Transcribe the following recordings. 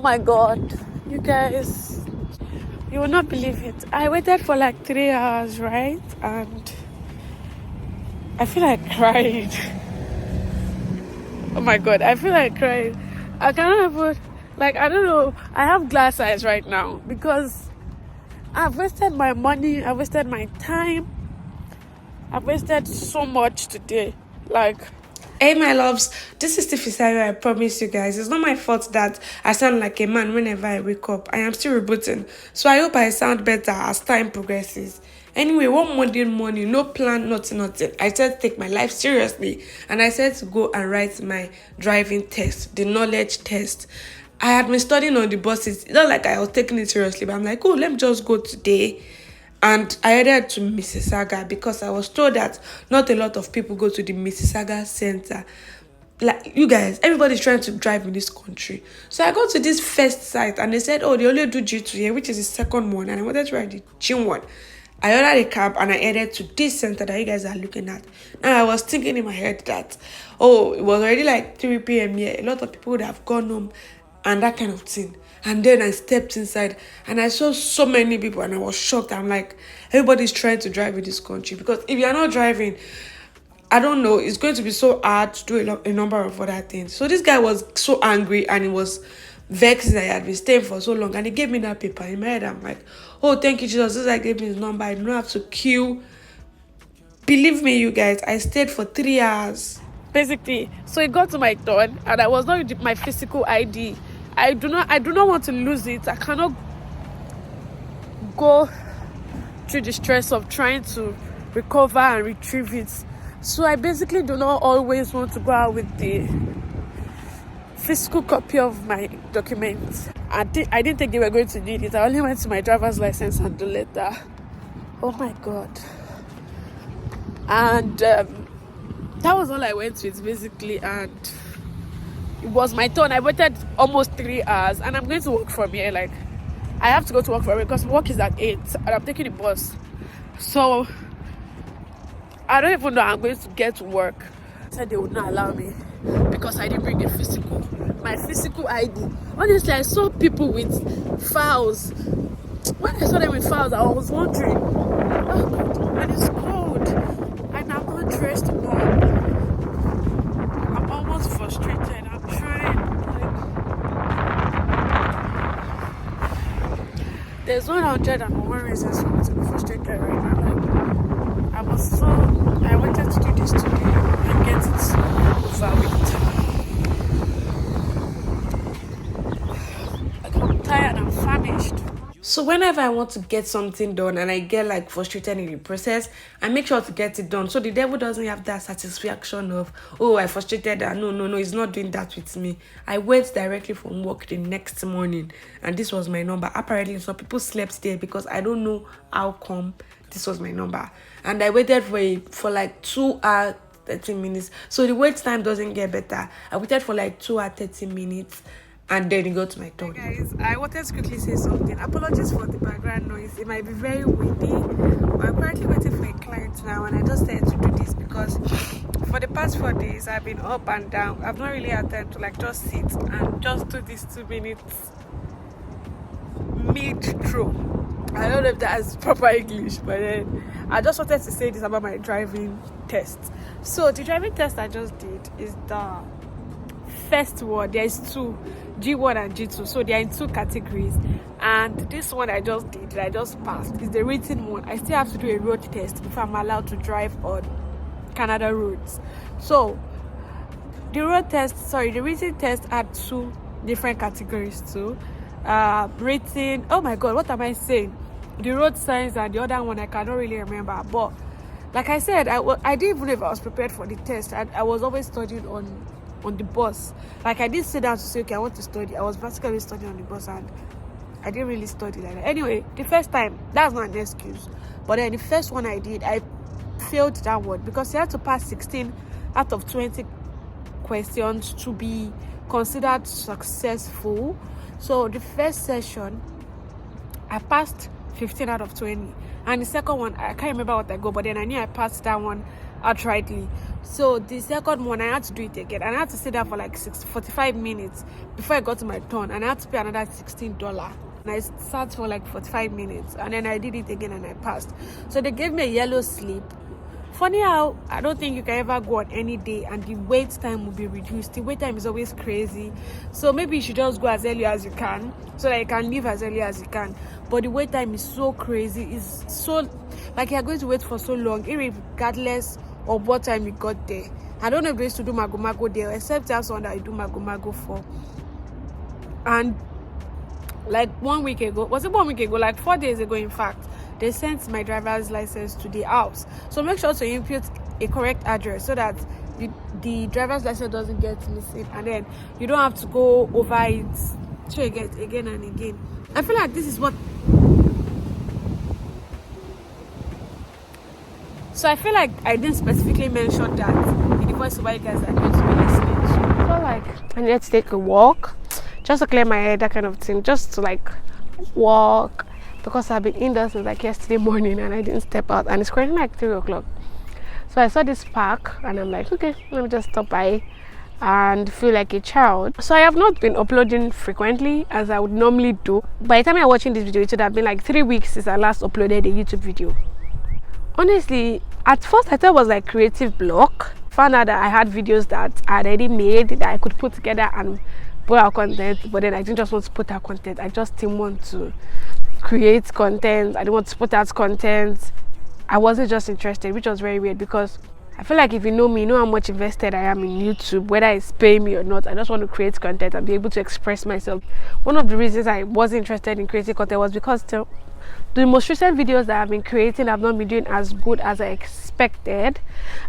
my god, you guys, you will not believe it. I waited for like 3 hours, right? And I feel like crying. Oh my god, I feel like crying. I cannot even, like, I don't know. I have glass eyes right now because I've wasted my money, I've wasted my time, I've wasted so much today. Like, hey my loves, this is Tifisayo. I promise you guys, it's not my fault that I sound like a man whenever I wake up. I am still rebooting, so I hope I sound better as time progresses. Anyway, one Monday morning, no plan, nothing. I said to take my life seriously, and I said to go and write my driving test, the knowledge test. I had been studying on the buses. It's not like I was taking it seriously, but I'm like, oh, let me just go today. And I headed to Mississauga because I was told that not a lot of people go to the Mississauga Center. Like, you guys, everybody's trying to drive in this country. So I got to this first site and they said, oh, they only do G2 here, which is the second one. And I wanted to ride the G1. I ordered a cab and I headed to this center that you guys are looking at. And I was thinking in my head that, oh, it was already like 3 p.m. here. A lot of people would have gone home and that kind of thing. And then I stepped inside and I saw so many people and I was shocked. I'm like, everybody's trying to drive in this country because if you're not driving, I don't know, it's going to be so hard to do a number of other things. So this guy was so angry and he was vexed that I had been staying for so long, and he gave me that paper. In my head, I'm like, oh, thank you, Jesus. This guy gave me his number. I don't have to queue. Believe me, you guys, I stayed for 3 hours. basically, so it got to my turn and I was not with my physical ID. I do not want to lose it. I cannot go through the stress of trying to recover and retrieve it. So I basically do not always want to go out with the physical copy of my documents. I didn't think they were going to need it. I only went to my driver's license and the letter. Oh my god. And that was all I went with basically, and it was my turn. I waited almost 3 hours and I'm going to work from here. Like, I have to go to work from here because work is at 8 and I'm taking the bus. So I don't even know how I'm going to get to work. I said they would not allow me because I didn't bring my physical ID. Honestly, I saw people with files. When I saw them with files, I was wondering, oh god, and it's cold and I'm not dressed well. I'm almost frustrated. I'm trying, like, there's 101 reasons for me to be frustrated right now. Like, I wanted to do this today and get it over with. Like, I'm tired, I'm famished. So whenever I want to get something done and I get like frustrated in the process, I make sure to get it done. So the devil doesn't have that satisfaction of, oh, I frustrated that. No, he's not doing that with me. I went directly from work the next morning and this was my number. Apparently some people slept there because I don't know how come this was my number. And I waited for like 2 hours 30 minutes. So the wait time doesn't get better. I waited for like 2 hours 30 minutes. And then it got to my turn. Hey guys, I wanted to quickly say something. Apologies for the background noise. It might be very windy. But I'm currently waiting for a client now, and I just started to do this because for the past 4 days I've been up and down. I've not really had time to like just sit and just do this 2 minutes mid-throw. I don't know if that is proper English, but then I just wanted to say this about my driving test. So the driving test I just did is the first one. There is 2, G1 and G2, so they are in 2 categories, and this one I just did that I just passed is the written one. I still have to do a road test before I'm allowed to drive on Canada roads. So the written test had 2 different categories too. Written, oh my god, what am I saying? The road signs and the other one I cannot really remember, but like I said, I didn't even know if I was prepared for the test. I was always studying on the bus. Like, I didn't sit down to say, okay, I want to study. I was practically studying on the bus and I didn't really study like that. Anyway, the first time, that's not an excuse. But then the first one I did, I failed that one because you had to pass 16 out of 20 questions to be considered successful. So the first session, I passed 15 out of 20. And the second one, I can't remember what I got, but then I knew I passed that one outrightly. So the second one, I had to do it again, and I had to stay there for like 45 minutes before I got to my turn, and I had to pay another $16. And I sat for like 45 minutes, and then I did it again, and I passed. So they gave me a yellow slip. Funny how I don't think you can ever go on any day and the wait time will be reduced. The wait time is always crazy. So maybe you should just go as early as you can so that you can leave as early as you can. But the wait time is so crazy. It's so like you're going to wait for so long, regardless of what time you got there. I don't know if they used to do mago there, except that's one that you do mago for. And like 1 week ago, was it 1 week ago? Like 4 days ago, in fact, they sent my driver's license to the house. So make sure to input a correct address so that the driver's license doesn't get missing, and then you don't have to go over it again and again. I feel like this is what. So I feel like I didn't specifically mention that in the voice of what you guys are going to be listening to. I feel like I need to take a walk just to clear my head, that kind of thing, just to like walk, because I've been indoors since like yesterday morning and I didn't step out, and it's currently like 3 o'clock. So I saw this park and I'm like, okay, let me just stop by and feel like a child. So I have not been uploading frequently as I would normally do. By the time I'm watching this video, it would have been like 3 weeks since I last uploaded a YouTube video. Honestly, at first I thought it was like creative block. Found out that I had videos that I had already made that I could put together and put out content, but then I didn't just want to put out content. I just didn't want to create content. I didn't want to put out content. I wasn't just interested, which was very weird, because I feel like if you know me, you know how much invested I am in YouTube, whether it's paying me or not. I just want to create content and be able to express myself. One of the reasons I wasn't interested in creating content was because the most recent videos that I've been creating have not been doing as good as I expected.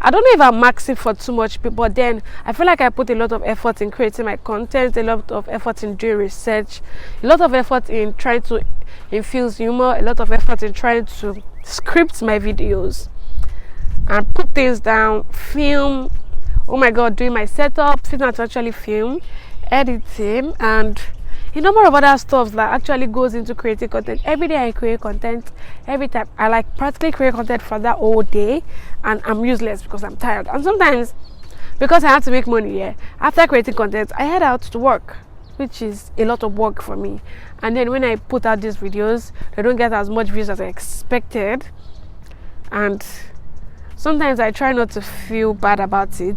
I don't know if I'm maxing for too much, but then I feel like I put a lot of effort in creating my content, a lot of effort in doing research, a lot of effort in trying to infuse humor, a lot of effort in trying to script my videos and put things down, film, oh my god, doing my setup, fitting to actually film, editing, and a number of other stuff that actually goes into creating content. Every day I create content. Every time I like practically create content for that whole day, and I'm useless because I'm tired. And sometimes, because I have to make money, after creating content, I head out to work, which is a lot of work for me. And then when I put out these videos, they don't get as much views as I expected. And sometimes I try not to feel bad about it.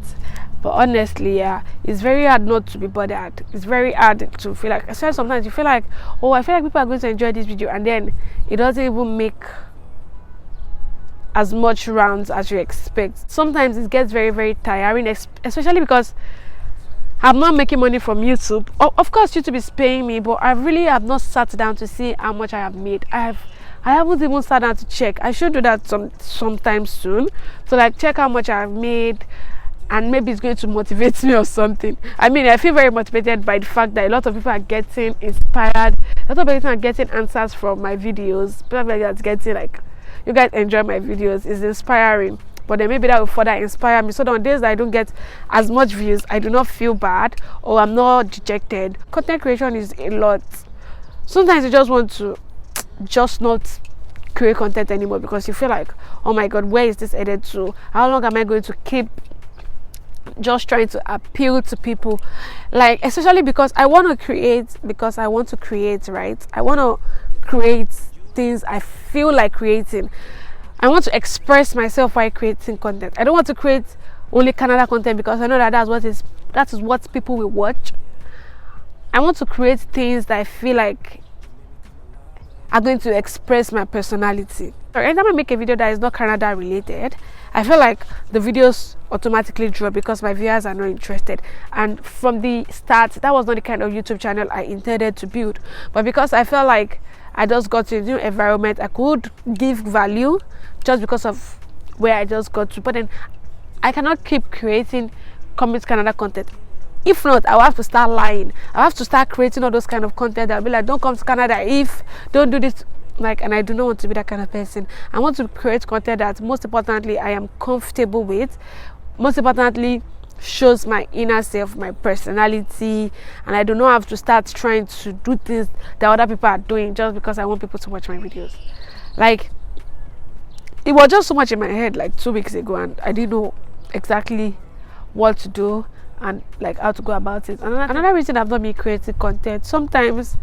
But honestly, it's very hard not to be bothered. It's very hard to feel like, especially sometimes you feel like, oh, I feel like people are going to enjoy this video, and then it doesn't even make as much rounds as you expect. Sometimes it gets very, very tiring, especially because I'm not making money from YouTube. Of course, YouTube is paying me, but I really have not sat down to see how much I have made. I haven't even sat down to check. I should do that sometime soon, to like check how much I've made, and maybe it's going to motivate me or something. I mean, I feel very motivated by the fact that a lot of people are getting inspired. A lot of people are getting answers from my videos. People like that's getting like, you guys enjoy my videos. It's inspiring. But then maybe that will further inspire me, so that on days that I don't get as much views, I do not feel bad or I'm not dejected. Content creation is a lot. Sometimes you just want to just not create content anymore because you feel like, oh my god, where is this headed to? How long am I going to keep just trying to appeal to people? Like, especially because I want to create, right? I want to create things I feel like creating. I want to express myself while creating content. I don't want to create only Canada content because I know that that is what people will watch. I want to create things that I feel like are going to express my personality. Anytime I make a video that is not Canada related, I feel like the videos automatically drop because my viewers are not interested. And from the start, that was not the kind of YouTube channel I intended to build. But because I felt like I just got to a new environment, I could give value just because of where I just got to. But then I cannot keep creating Commit Canada content. If not, I'll have to start lying. I'll have to start creating all those kind of content that'll be like, don't come to Canada if, don't do this. Like, and I do not want to be that kind of person. I want to create content that, most importantly, I am comfortable with. Most importantly, shows my inner self, my personality, and I do not have to start trying to do things that other people are doing just because I want people to watch my videos. Like, it was just so much in my head like 2 weeks ago, and I didn't know exactly what to do and like how to go about it. Another reason I've not been creating content, sometimes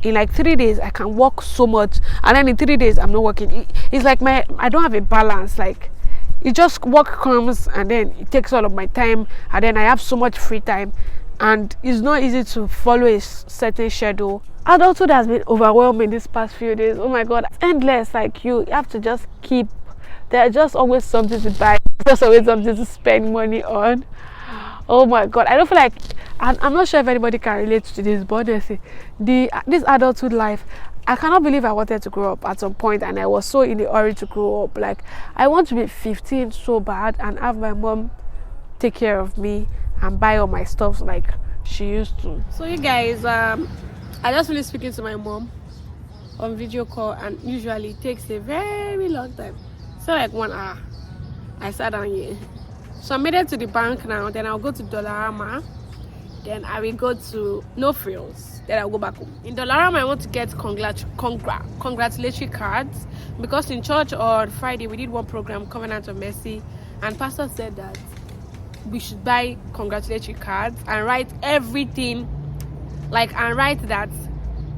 in like 3 days I can work so much, and then in 3 days I'm not working. It's like I don't have a balance. Like it just work comes and then it takes all of my time, and then I have so much free time, and it's not easy to follow a certain schedule. Adulthood has been overwhelming these past few days. Oh my god, it's endless. Like you have to just keep, there's just always something to buy, just always something to spend money on. Oh my god, I don't feel like, I'm not sure if anybody can relate to this, but honestly, this adulthood life, I cannot believe I wanted to grow up at some point, and I was so in a hurry to grow up. Like I want to be 15 so bad and have my mom take care of me and buy all my stuff like she used to. So you guys, I just finished speaking to my mom on video call, and usually it takes a very long time, so like 1 hour. I sat down here, so I made it to the bank now. Then I'll go to Dollarama, then I will go to No Frills, then I'll go back home. In Dollarama I want to get congratulatory cards, because in church on Friday we did one program, Covenant of Mercy, and pastor said that we should buy congratulatory cards and write everything, like, and write that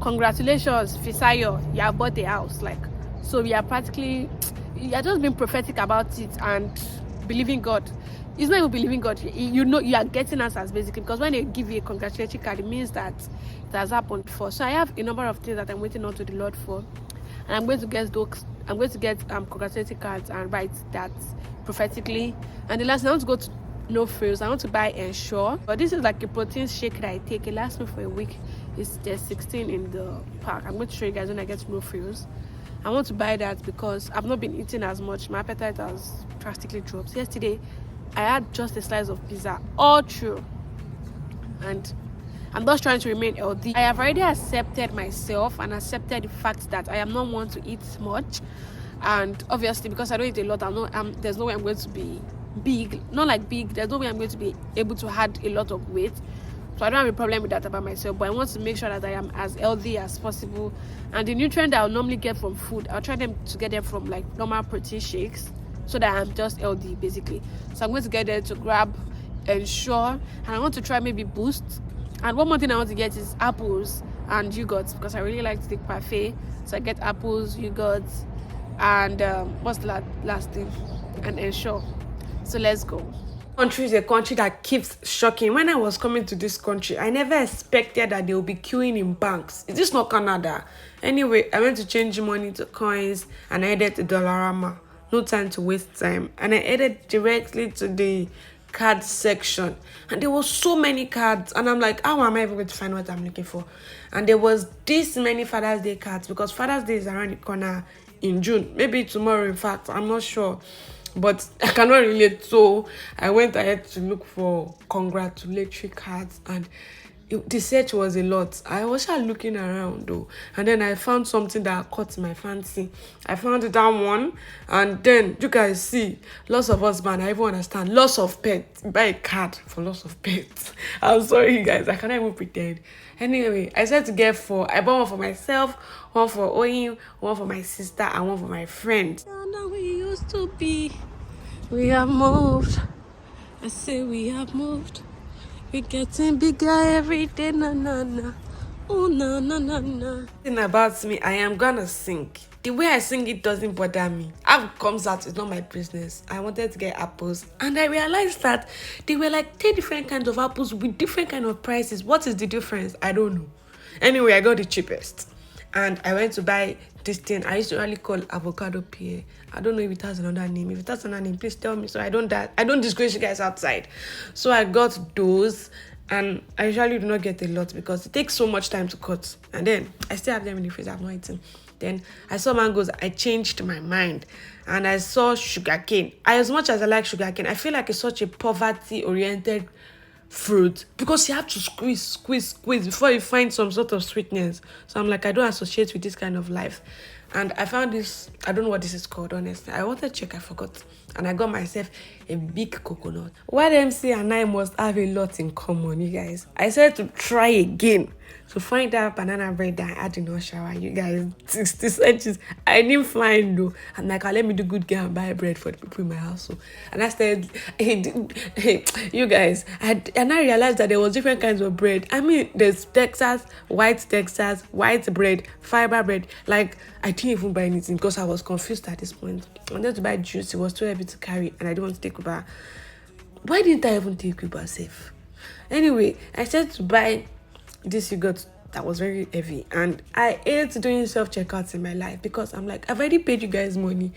congratulations Fisayo, you have bought a house. Like, so we are practically, you are just being prophetic about it and believing God. It's not even believing God, you know you are getting answers basically, because when they give you a congratulatory card, it means that it has happened before. So I have a number of things that I'm waiting on to the Lord for, and I'm going to get congratulatory cards and write that prophetically. And the last thing, I want to go to No Frills. I want to buy Ensure, but this is like a protein shake that I take. It lasts me for a week. There's 16 in the pack. I'm going to show you guys when I get to No Frills. I want to buy that because I've not been eating as much. My appetite has drastically dropped. Yesterday I had just a slice of pizza all through, and I'm just trying to remain healthy. I have already accepted myself and accepted the fact that I am not one to eat much, and obviously because I don't eat a lot, there's no way I'm going to be big. Not like big, there's no way I'm going to be able to add a lot of weight. So I don't have a problem with that about myself, but I want to make sure that I am as healthy as possible. And the nutrient that I'll normally get from food, I'll try to get them from like normal protein shakes, so that I'm just healthy basically. So I'm going to get there to grab Ensure, and I want to try maybe Boost. And one more thing I want to get is apples and yogurts, because I really like to take parfait. So I get apples, yogurts, and what's the last thing? And Ensure. So let's go. Country is a country that keeps shocking. When I was coming to this country, I never expected that they will be queuing in banks. Is this not Canada? Anyway, I went to change money to coins, and I headed to Dollarama. No time to waste time. And I headed directly to the card section, and there was so many cards, and I'm like, how am I even going to find what I'm looking for? And there was this many Father's Day cards, because Father's Day is around the corner in June, maybe tomorrow, in fact, I'm not sure, but I cannot relate. So I went ahead to look for congratulatory cards, and the search was a lot. I was just looking around though, and then I found something that caught my fancy. I found that one, and then you guys see, lots of husband, I even understand, lots of pets, buy a card for lots of pets. I'm sorry you guys, I cannot even pretend. Anyway, I said to get 4. I bought one for myself, one for Oyin, one for my sister, and one for my friend. Now we used to be, we have moved. I say we have moved. We're getting bigger every day, na na na. Oh na na na na. Thing about me, I am gonna sing. The way I sing it doesn't bother me. How it comes out is not my business. I wanted to get apples, and I realized that they were like 10 different kinds of apples with different kind of prices. What is the difference? I don't know. Anyway, I got the cheapest, and I went to buy this thing I used to really call avocado pear. I don't know if it has another name. If it has another name, please tell me, so I don't disgrace you guys outside. So I got those, and I usually do not get a lot because it takes so much time to cut, and then I still have them in the freezer. I've not eaten. Then I saw mangoes. I changed my mind, and I saw sugarcane. As much as I like sugarcane, I feel like it's such a poverty-oriented fruit, because you have to squeeze before you find some sort of sweetness. So I'm like, I don't associate with this kind of life. And I found this, I don't know what this is called, honestly. I wanted to check, I forgot. And I got myself a big coconut. YMC and I must have a lot in common, you guys. I said to try again to find that banana bread that I did not shower, you guys. 60 cents. I didn't find though. I'm like, let me do good girl and buy bread for the people in my house. And I said, hey, you guys, and I realized that there was different kinds of bread. I mean, there's Texas, white bread, fiber bread. Like, I didn't even buy anything because I was confused at this point. I wanted to buy juice. It was too heavy to carry, and I didn't want to take Uber. Why didn't I even take Uber safe? Anyway, I said to buy this yogurt that was very heavy, and I hate doing self-checkouts in my life because I'm like, I've already paid you guys money.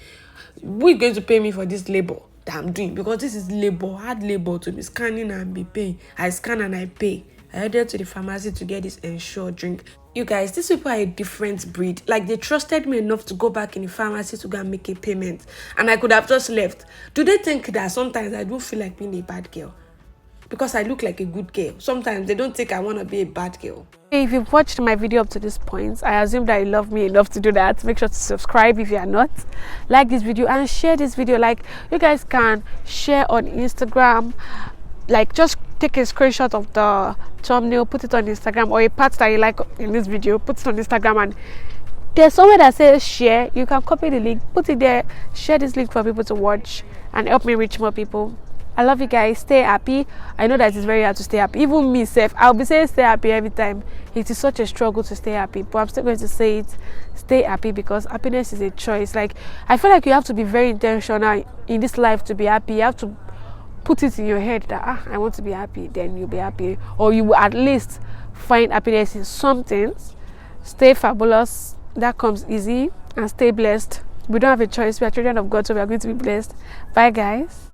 Who is going to pay me for this labor that I'm doing? Because this is labor, hard labor to be scanning and be paying. I scan and I pay. I headed to the pharmacy to get this Ensure drink. You guys, these people are a different breed. Like, they trusted me enough to go back in the pharmacy to go and make a payment, and I could have just left. Do they think that sometimes I do feel like being a bad girl because I look like a good girl? Sometimes they don't think I want to be a bad girl. If you've watched my video up to this point, I assume that you love me enough to do that. Make sure to subscribe if you are not. Like this video and share this video. Like, you guys can share on Instagram. Like, just take a screenshot of the thumbnail, put it on Instagram, or a part that you like in this video, put it on Instagram, and there's somewhere that says share. You can copy the link, put it there, share this link for people to watch and help me reach more people. I love you guys. Stay happy. I know that it's very hard to stay happy. Even me self, I'll be saying stay happy every time. It is such a struggle to stay happy, but I'm still going to say it. Stay happy, because happiness is a choice. Like, I feel like you have to be very intentional in this life to be happy. You have to put it in your head that I want to be happy, then you'll be happy, or you will at least find happiness in some things. Stay fabulous. That comes easy. And stay blessed. We don't have a choice. We are children of God, so we are going to be blessed. Bye, guys.